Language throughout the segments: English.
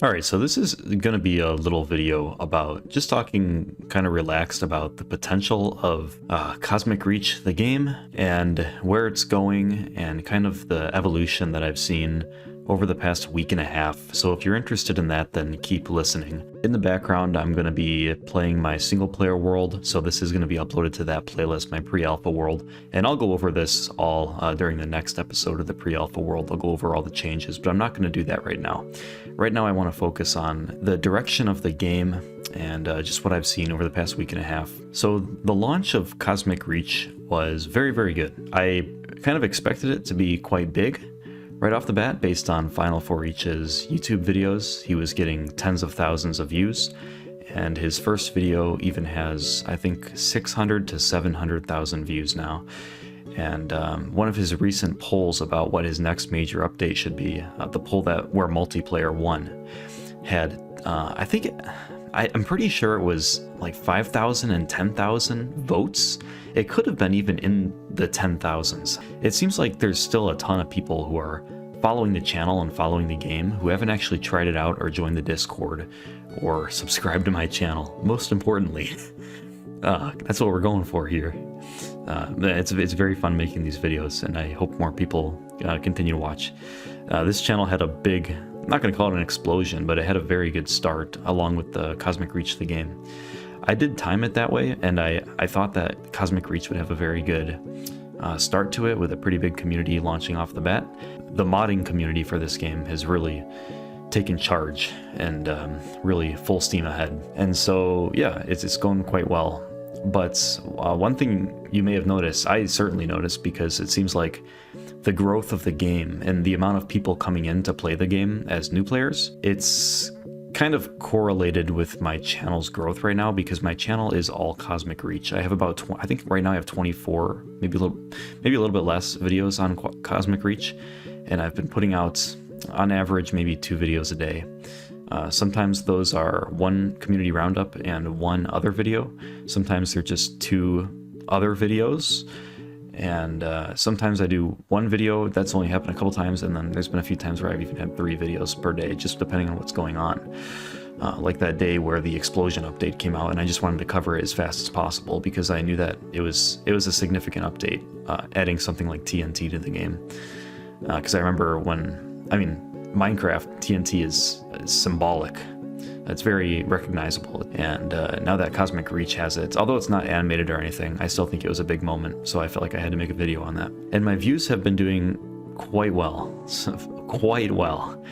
Alright, so this is going to be a little video about just talking kind of relaxed about the potential of Cosmic Reach, the game, and where it's going, and kind of the evolution that I've seen over the past week and a half. So if you're interested in that, then keep listening. In the background, I'm going to be playing my single player world, so this is going to be uploaded to that playlist, my pre-alpha world, and I'll go over this all during the next episode of the pre-alpha world. I'll go over all the changes, but I'm not going to do that right now. Right now I want to focus on the direction of the game and just what I've seen over the past week and a half. So the launch of Cosmic Reach was very, very good. I kind of expected it to be quite big right off the bat based on Final 4Reach's YouTube videos. He was getting tens of thousands of views, and his first video even has, I think, 600 to 700,000 views now. And one of his recent polls about what his next major update should be, the poll where multiplayer won, had, I'm pretty sure it was like 5,000 and 10,000 votes. It could have been even in the 10,000s. It seems like there's still a ton of people who are following the channel and following the game who haven't actually tried it out or joined the Discord or subscribed to my channel. Most importantly, that's what we're going for here. It's very fun making these videos, and I hope more people continue to watch. This channel had a big, I'm not going to call it an explosion, but it had a very good start along with the Cosmic Reach the game. I did time it that way, and I thought that Cosmic Reach would have a very good start to it with a pretty big community launching off the bat. The modding community for this game has really taken charge and really full steam ahead. And so, yeah, it's going quite well. But one thing you may have noticed, I certainly noticed, because it seems like the growth of the game and the amount of people coming in to play the game as new players, it's kind of correlated with my channel's growth right now, because my channel is all Cosmic Reach. I have about, I think right now I have 24, maybe a little bit less videos on Cosmic Reach, and I've been putting out on average maybe 2 videos a day. Sometimes those are one community roundup and one other video. Sometimes they're just 2 other videos. And sometimes I do one video. That's only happened a couple times, and then there's been a few times where I've even had 3 videos per day, just depending on what's going on. Like that day where the explosion update came out, and I just wanted to cover it as fast as possible because I knew that it was a significant update, adding something like TNT to the game. Because I remember when, Minecraft TNT is symbolic. It's very recognizable, and now that Cosmic Reach has it, although it's not animated or anything, I still think it was a big moment, so I felt like I had to make a video on that. And my views have been doing quite well, quite well.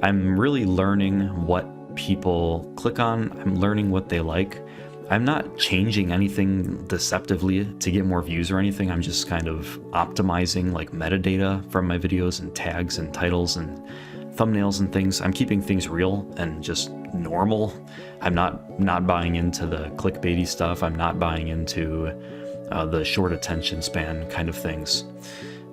I'm really learning what people click on, I'm learning what they like. I'm not changing anything deceptively to get more views or anything. I'm just kind of optimizing like metadata from my videos and tags and titles and thumbnails and things. I'm keeping things real and just normal. I'm not buying into the clickbaity stuff. I'm not buying into the short attention span kind of things.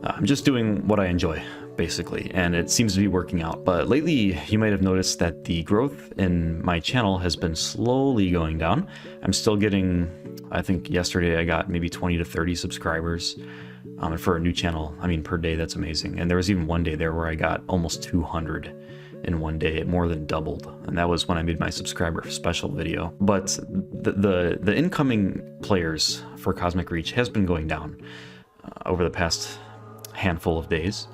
I'm just doing what I enjoy, basically, and it seems to be working out. But lately, you might have noticed that the growth in my channel has been slowly going down. I'm still getting, I think yesterday I got maybe 20 to 30 subscribers. And for a new channel, per day, that's amazing. And there was even one day there where I got almost 200 in one day. It more than doubled, and that was when I made my subscriber special video. But the incoming players for Cosmic Reach has been going down over the past handful of days.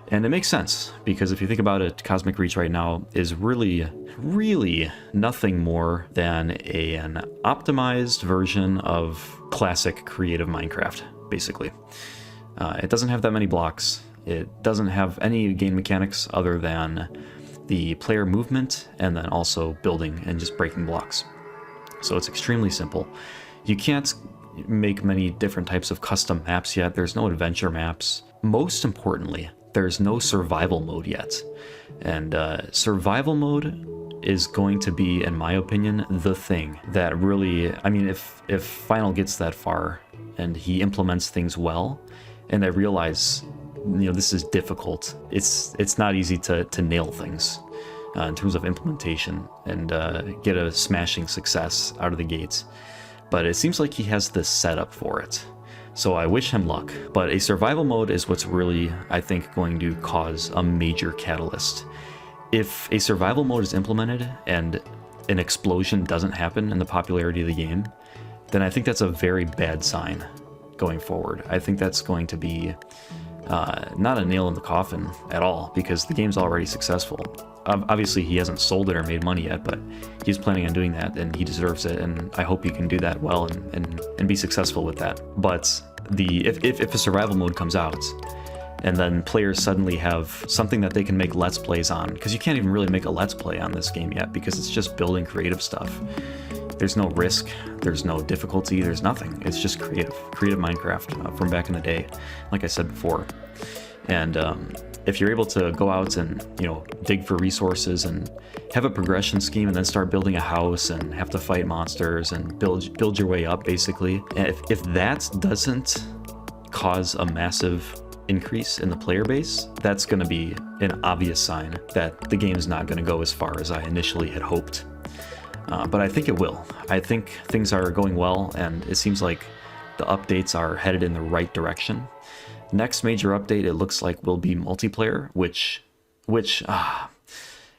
And it makes sense, because if you think about it, Cosmic Reach right now is really nothing more than an optimized version of classic creative Minecraft, basically. It doesn't have that many blocks. It doesn't have any game mechanics other than the player movement and then also building and just breaking blocks. So it's extremely simple. You can't make many different types of custom maps yet. There's no adventure maps. Most importantly, there's no survival mode yet. And survival mode is going to be, in my opinion, the thing that really, if Final gets that far and he implements things well, and I realize, this is difficult. It's not easy to nail things in terms of implementation and get a smashing success out of the gates. But it seems like he has the setup for it. So I wish him luck. But a survival mode is what's really, I think, going to cause a major catalyst if a survival mode is implemented and an explosion doesn't happen in the popularity of the game, then I think that's a very bad sign going forward. I think that's going to be not a nail in the coffin at all, because the game's already successful. Obviously, he hasn't sold it or made money yet, but he's planning on doing that, and he deserves it, and I hope he can do that well and be successful with that. But if a survival mode comes out, and then players suddenly have something that they can make Let's Plays on, because you can't even really make a Let's Play on this game yet, because it's just building creative stuff. There's no risk, there's no difficulty, there's nothing. It's just creative Minecraft from back in the day, like I said before. And if you're able to go out and, you know, dig for resources and have a progression scheme and then start building a house and have to fight monsters and build your way up, basically. And if that doesn't cause a massive increase in the player base, that's going to be an obvious sign that the game's not going to go as far as I initially had hoped. But I think it will. I think things are going well, and it seems like the updates are headed in the right direction. Next major update, it looks like, will be multiplayer, which a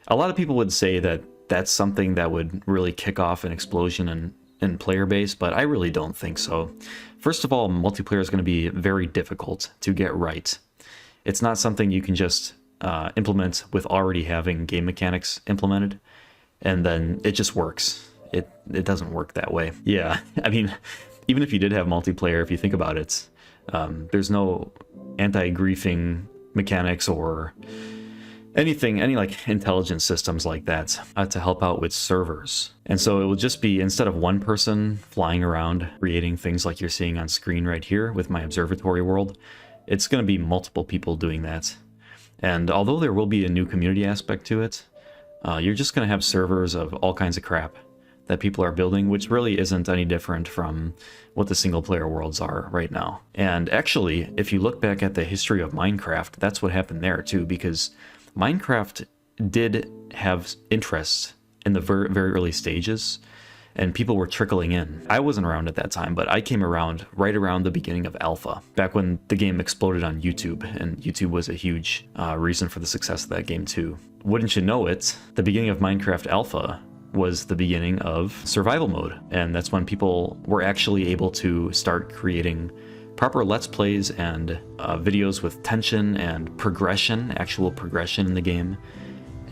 lot of people would say that that's something that would really kick off an explosion in player base, but I really don't think so. First of all, multiplayer is going to be very difficult to get right. It's not something you can just implement with already having game mechanics implemented, and then it just works. It doesn't work that way. Yeah, I mean, even if you did have multiplayer, if you think about it, there's no anti-griefing mechanics or any like intelligence systems like that to help out with servers. And so it will just be, instead of one person flying around creating things like you're seeing on screen right here with my observatory world, it's going to be multiple people doing that. And although there will be a new community aspect to it, you're just going to have servers of all kinds of crap that people are building, which really isn't any different from what the single player worlds are right now. And actually, if you look back at the history of Minecraft, that's what happened there too, because Minecraft did have interest in the very, very early stages, and people were trickling in. I wasn't around at that time, but I came around right around the beginning of alpha, back when the game exploded on YouTube, and YouTube was a huge reason for the success of that game too. Wouldn't you know it, the beginning of Minecraft alpha was the beginning of survival mode, and that's when people were actually able to start creating proper Let's Plays and videos with tension and progression, actual progression in the game,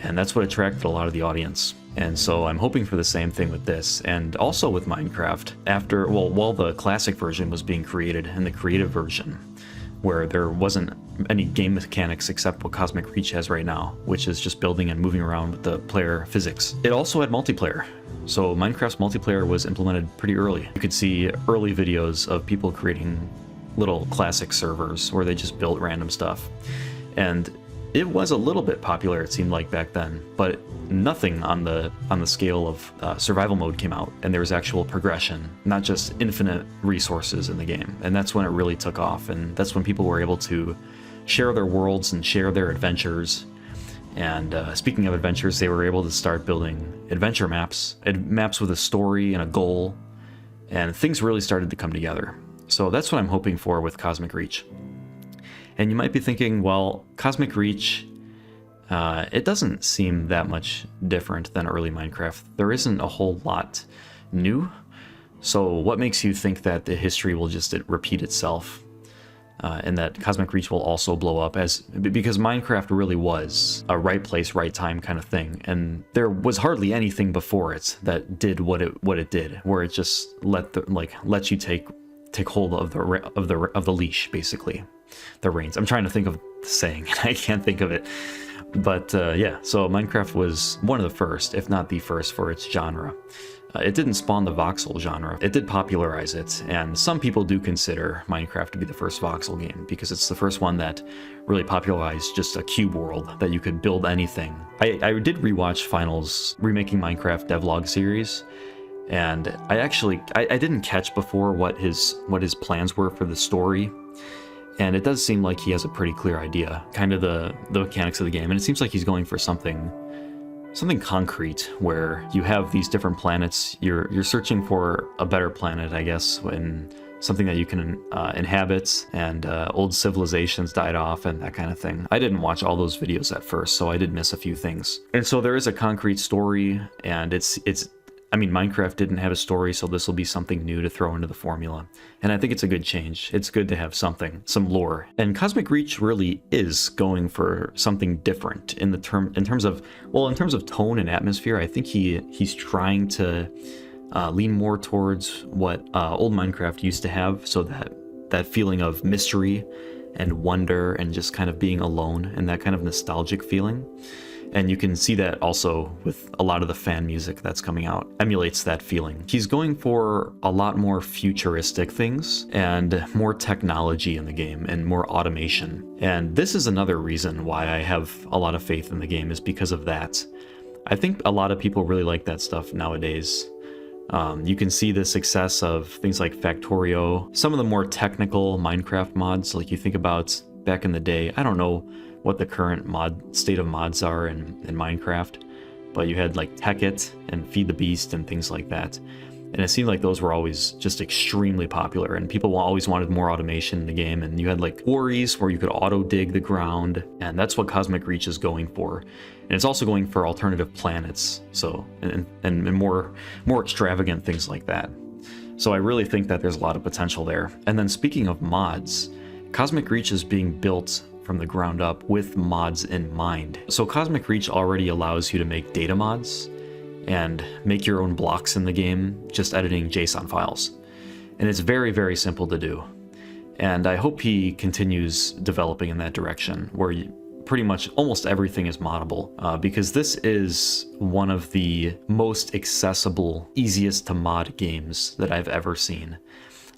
and that's what attracted a lot of the audience. And so I'm hoping for the same thing with this, and also with Minecraft. While the classic version was being created, and the creative version, where there wasn't any game mechanics except what Cosmic Reach has right now, which is just building and moving around with the player physics. It also had multiplayer. So Minecraft's multiplayer was implemented pretty early. You could see early videos of people creating little classic servers where they just built random stuff. And it was a little bit popular, it seemed like, back then, but nothing on the scale of survival mode came out, and there was actual progression, not just infinite resources in the game. And that's when it really took off, and that's when people were able to share their worlds and share their adventures. And speaking of adventures, they were able to start building adventure maps with a story and a goal, and things really started to come together. So that's what I'm hoping for with Cosmic Reach. And you might be thinking, well, Cosmic Reach, it doesn't seem that much different than early Minecraft. There isn't a whole lot new. So what makes you think that the history will just repeat itself, and that Cosmic Reach will also blow up? Because Minecraft really was a right place, right time kind of thing, and there was hardly anything before it that did what it did, where it just lets you take hold of the leash, basically. The reins. I'm trying to think of the saying, and I can't think of it. But yeah, so Minecraft was one of the first, if not the first, for its genre. It didn't spawn the voxel genre. It did popularize it, and some people do consider Minecraft to be the first voxel game, because it's the first one that really popularized just a cube world that you could build anything. I did rewatch Final's Remaking Minecraft devlog series, and I didn't catch before what his plans were for the story. And it does seem like he has a pretty clear idea, kind of the mechanics of the game, and it seems like he's going for something concrete, where you have these different planets. You're searching for a better planet, I guess, and something that you can inhabit, and old civilizations died off and that kind of thing. I didn't watch all those videos at first, so I did miss a few things. And so there is a concrete story, and I mean, Minecraft didn't have a story, so this will be something new to throw into the formula. And I think it's a good change. It's good to have something, some lore. And Cosmic Reach really is going for something different in terms of tone and atmosphere. I think he's trying to lean more towards what old Minecraft used to have, so that feeling of mystery and wonder and just kind of being alone and that kind of nostalgic feeling. And you can see that also with a lot of the fan music that's coming out, emulates that feeling. He's going for a lot more futuristic things and more technology in the game and more automation. And this is another reason why I have a lot of faith in the game, is because of that. I think a lot of people really like that stuff nowadays. You can see the success of things like Factorio, some of the more technical Minecraft mods, like you think about back in the day. I don't know what the current state of mods are in Minecraft, but you had like Tekkit and Feed the Beast and things like that. And it seemed like those were always just extremely popular, and people always wanted more automation in the game. And you had like quarries where you could auto dig the ground, and that's what Cosmic Reach is going for. And it's also going for alternative planets, so and more extravagant things like that. So I really think that there's a lot of potential there. And then speaking of mods, Cosmic Reach is being built from the ground up with mods in mind. So Cosmic Reach already allows you to make data mods and make your own blocks in the game, just editing JSON files. And it's very, very simple to do. And I hope he continues developing in that direction, where pretty much almost everything is moddable, because this is one of the most accessible, easiest to mod games that I've ever seen.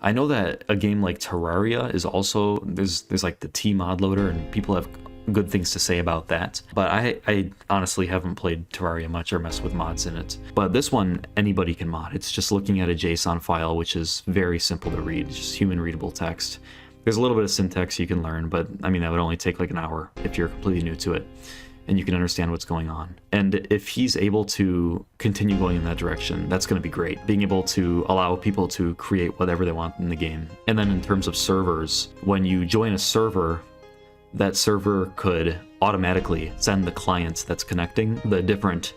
I know that a game like Terraria is also, there's like the T mod loader, and people have good things to say about that. But I honestly haven't played Terraria much or messed with mods in it. But this one, anybody can mod. It's just looking at a JSON file, which is very simple to read. It's just human readable text. There's a little bit of syntax you can learn, but I mean, that would only take like an hour if you're completely new to it, and you can understand what's going on. And if he's able to continue going in that direction, that's going to be great. Being able to allow people to create whatever they want in the game. And then in terms of servers, when you join a server, that server could automatically send the client that's connecting the different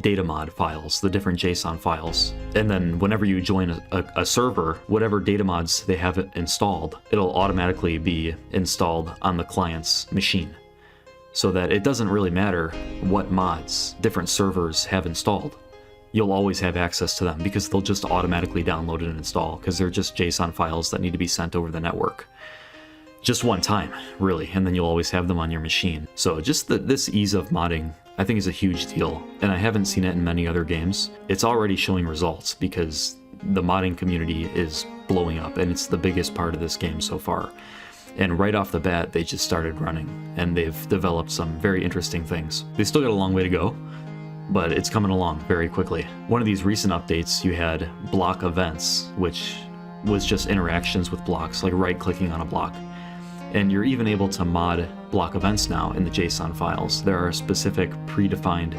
data mod files, the different JSON files. And then whenever you join a server, whatever data mods they have installed, it'll automatically be installed on the client's machine, so that it doesn't really matter what mods different servers have installed. You'll always have access to them because they'll just automatically download and install, because they're just JSON files that need to be sent over the network. Just one time, really, and then you'll always have them on your machine. So just this ease of modding, I think, is a huge deal, and I haven't seen it in many other games. It's already showing results because the modding community is blowing up, and it's the biggest part of this game so far. And right off the bat, they just started running, and they've developed some very interesting things. They still got a long way to go, but it's coming along very quickly. One of these recent updates, you had block events, which was just interactions with blocks, like right-clicking on a block. And you're even able to mod block events now in the JSON files. There are specific predefined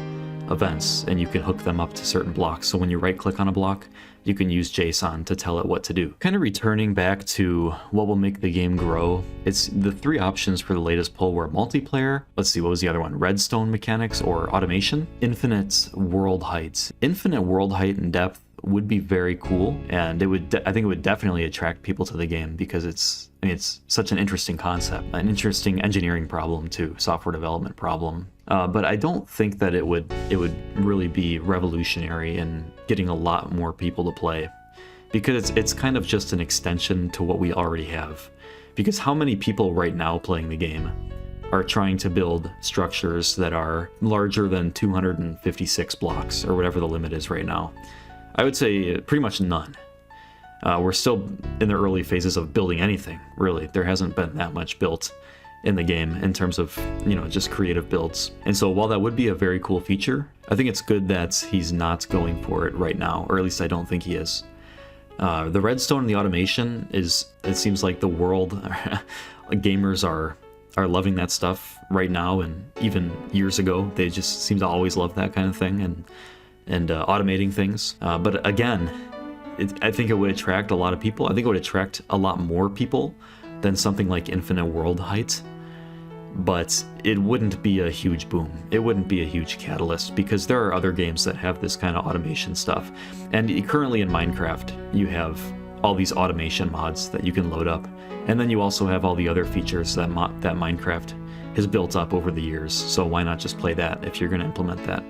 events, and you can hook them up to certain blocks. So when you right-click on a block, you can use JSON to tell it what to do. Kind of returning back to what will make the game grow, it's the three options for the latest poll were multiplayer, let's see, what was the other one? Redstone mechanics or automation? Infinite world height. Infinite world height and depth would be very cool, and I think it would definitely attract people to the game, because it's such an interesting concept, an interesting engineering problem too, software development problem. But I don't think that it would really be revolutionary in getting a lot more people to play, because it's kind of just an extension to what we already have. Because how many people right now playing the game are trying to build structures that are larger than 256 blocks, or whatever the limit is right now? I would say pretty much none. We're still in the early phases of building anything, really. There hasn't been that much built in the game in terms of, just creative builds. And so while that would be a very cool feature, I think it's good that he's not going for it right now, or at least I don't think he is. The redstone and the automation it seems like the world, gamers are loving that stuff right now, and even years ago, they just seem to always love that kind of thing, and automating things. But again, I think it would attract a lot of people. I think it would attract a lot more people than something like Infinite World Height. But it wouldn't be a huge boom. It wouldn't be a huge catalyst because there are other games that have this kind of automation stuff. And currently in Minecraft, you have all these automation mods that you can load up. And then you also have all the other features that Minecraft has built up over the years. So why not just play that if you're going to implement that?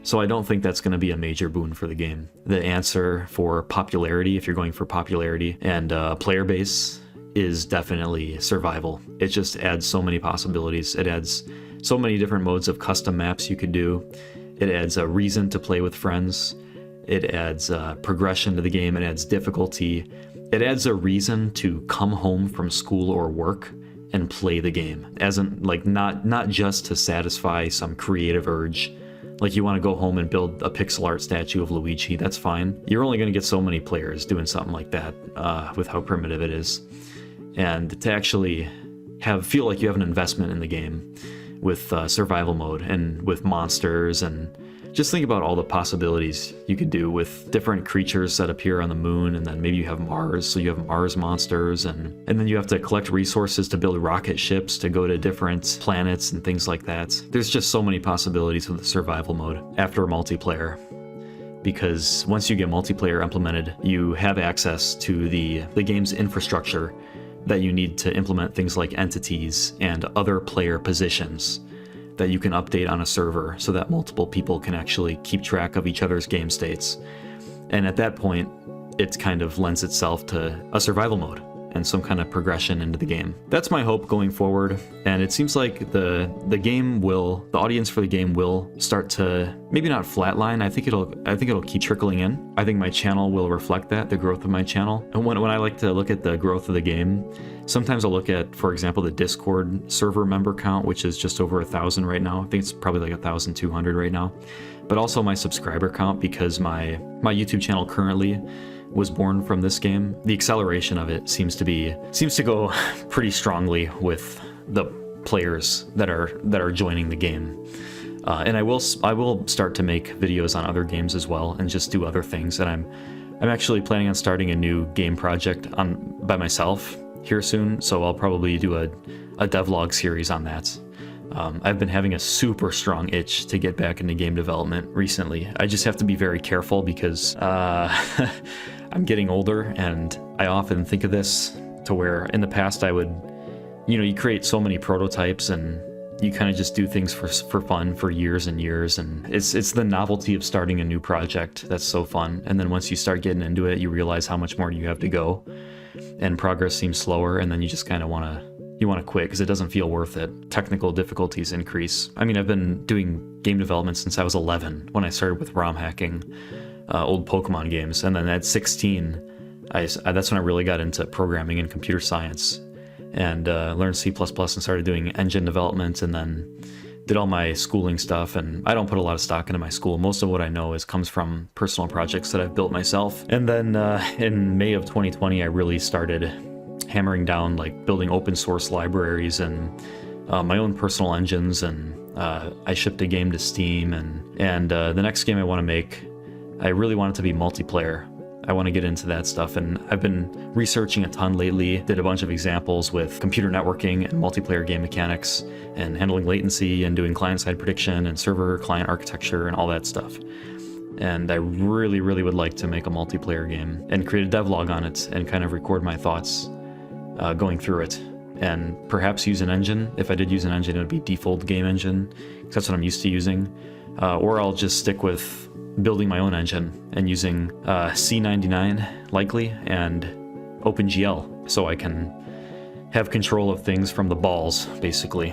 So I don't think that's going to be a major boon for the game. The answer for popularity, if you're going for popularity and player base, is definitely survival. It just adds so many possibilities. It adds so many different modes of custom maps you could do. It adds a reason to play with friends. It adds progression to the game. It adds difficulty. It adds a reason to come home from school or work and play the game, as in like not just to satisfy some creative urge. Like you want to go home and build a pixel art statue of Luigi, that's fine. You're only going to get so many players doing something like that with how primitive it is. And to actually feel like you have an investment in the game with survival mode and with monsters, and just think about all the possibilities you could do with different creatures that appear on the moon, and then maybe you have Mars, so you have Mars monsters, and then you have to collect resources to build rocket ships to go to different planets and things like that. There's just so many possibilities with the survival mode after multiplayer. Because once you get multiplayer implemented, you have access to the game's infrastructure that you need to implement things like entities and other player positions that you can update on a server so that multiple people can actually keep track of each other's game states. And at that point, it kind of lends itself to a survival mode and some kind of progression into the game. That's my hope going forward, and it seems like the audience for the game will start to maybe not flatline. I think it'll keep trickling in. I think my channel will reflect that, the growth of my channel. And when I like to look at the growth of the game, sometimes I'll look at, for example, the Discord server member count, which is just over 1,000 right now. I think it's probably like 1,200 right now. But also my subscriber count, because my YouTube channel currently was born from this game. The acceleration of it seems to go pretty strongly with the players that are joining the game. And I will start to make videos on other games as well and just do other things. And I'm actually planning on starting a new game project by myself here soon, so I'll probably do a devlog series on that. I've been having a super strong itch to get back into game development recently. I just have to be very careful because I'm getting older, and I often think of this to where in the past I would, you create so many prototypes and you kind of just do things for fun for years and years, and it's the novelty of starting a new project that's so fun. And then once you start getting into it, you realize how much more you have to go, and progress seems slower, and then you just kind of want to quit because it doesn't feel worth it. Technical difficulties increase. I mean, I've been doing game development since I was 11 when I started with ROM hacking old Pokemon games, and then at 16, that's when I really got into programming and computer science, and learned C++ and started doing engine development, and then did all my schooling stuff. And I don't put a lot of stock into my school. Most of what I know comes from personal projects that I've built myself. And then in May of 2020, I really started hammering down like building open source libraries and my own personal engines, and I shipped a game to Steam, and the next game I want to make, I really want it to be multiplayer. I want to get into that stuff, and I've been researching a ton lately. Did a bunch of examples with computer networking and multiplayer game mechanics and handling latency and doing client-side prediction and server-client architecture and all that stuff. And I really, really would like to make a multiplayer game and create a devlog on it and kind of record my thoughts going through it, and perhaps use an engine. If I did use an engine, it would be default game engine, because that's what I'm used to using. Or I'll just stick with building my own engine and using C99 likely and OpenGL, so I can have control of things from the balls basically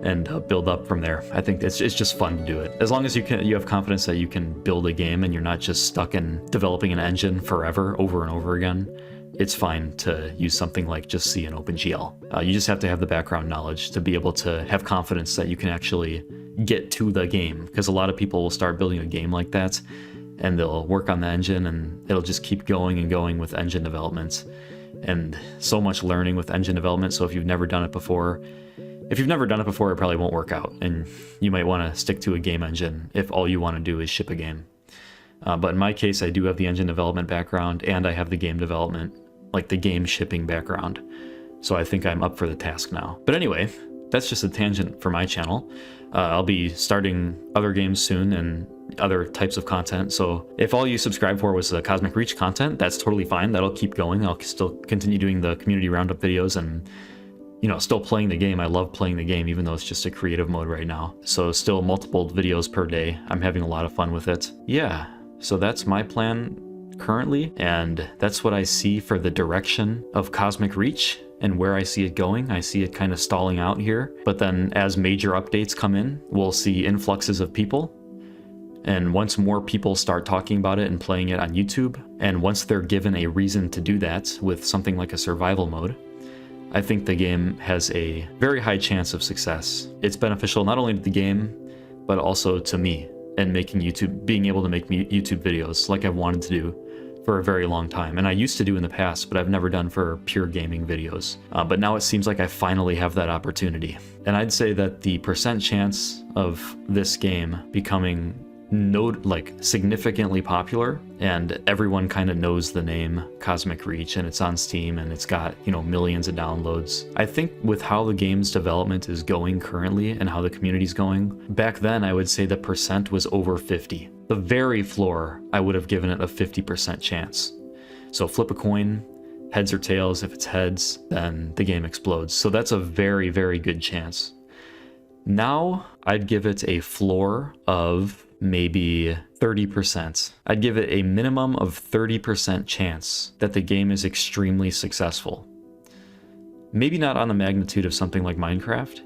and build up from there. I think it's just fun to do it, as long as you have confidence that you can build a game and you're not just stuck in developing an engine forever over and over again. It's fine to use something like just C and OpenGL. You just have to have the background knowledge to be able to have confidence that you can actually get to the game, because a lot of people will start building a game like that and they'll work on the engine and it'll just keep going and going with engine development, and so much learning with engine development. So if you've never done it before, it probably won't work out, and you might want to stick to a game engine if all you want to do is ship a game. But in my case, I do have the engine development background and I have the game development, like the game shipping background. So I think I'm up for the task now. But anyway, that's just a tangent for my channel. I'll be starting other games soon and other types of content. So if all you subscribe for was the Cosmic Reach content, that's totally fine. That'll keep going. I'll still continue doing the community roundup videos and, you know, still playing the game. I love playing the game, even though it's just a creative mode right now. So still multiple videos per day. I'm having a lot of fun with it. Yeah, so that's my plan currently. And that's what I see for the direction of Cosmic Reach. And where I see it going, I see it kind of stalling out here. But then as major updates come in, we'll see influxes of people. And once more people start talking about it and playing it on YouTube, and once they're given a reason to do that with something like a survival mode, I think the game has a very high chance of success. It's beneficial not only to the game, but also to me and being able to make YouTube videos like I've wanted to do for a very long time. And I used to do in the past, but I've never done for pure gaming videos. But now it seems like I finally have that opportunity. And I'd say that the percent chance of this game becoming significantly popular, and everyone kind of knows the name Cosmic Reach, and it's on Steam, and it's got, you know, millions of downloads. I think with how the game's development is going currently and how the community's going, back then I would say the percent was over 50. The very floor, I would have given it a 50% chance. So flip a coin, heads or tails. If it's heads, then the game explodes. So that's a very, very good chance. Now I'd give it a floor of maybe 30%. I'd give it a minimum of 30% chance that the game is extremely successful. Maybe not on the magnitude of something like Minecraft,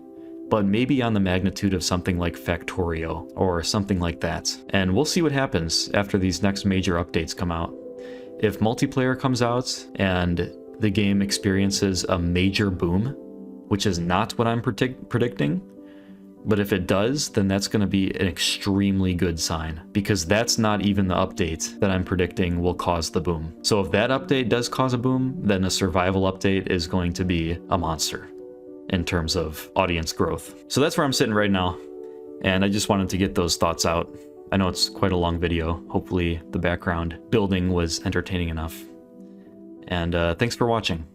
but maybe on the magnitude of something like Factorio or something like that. And we'll see what happens after these next major updates come out. If multiplayer comes out and the game experiences a major boom, which is not what I'm predicting, but if it does, then that's going to be an extremely good sign, because that's not even the update that I'm predicting will cause the boom. So if that update does cause a boom, then a survival update is going to be a monster in terms of audience growth. So that's where I'm sitting right now, and I just wanted to get those thoughts out. I know it's quite a long video. Hopefully the background building was entertaining enough. And thanks for watching.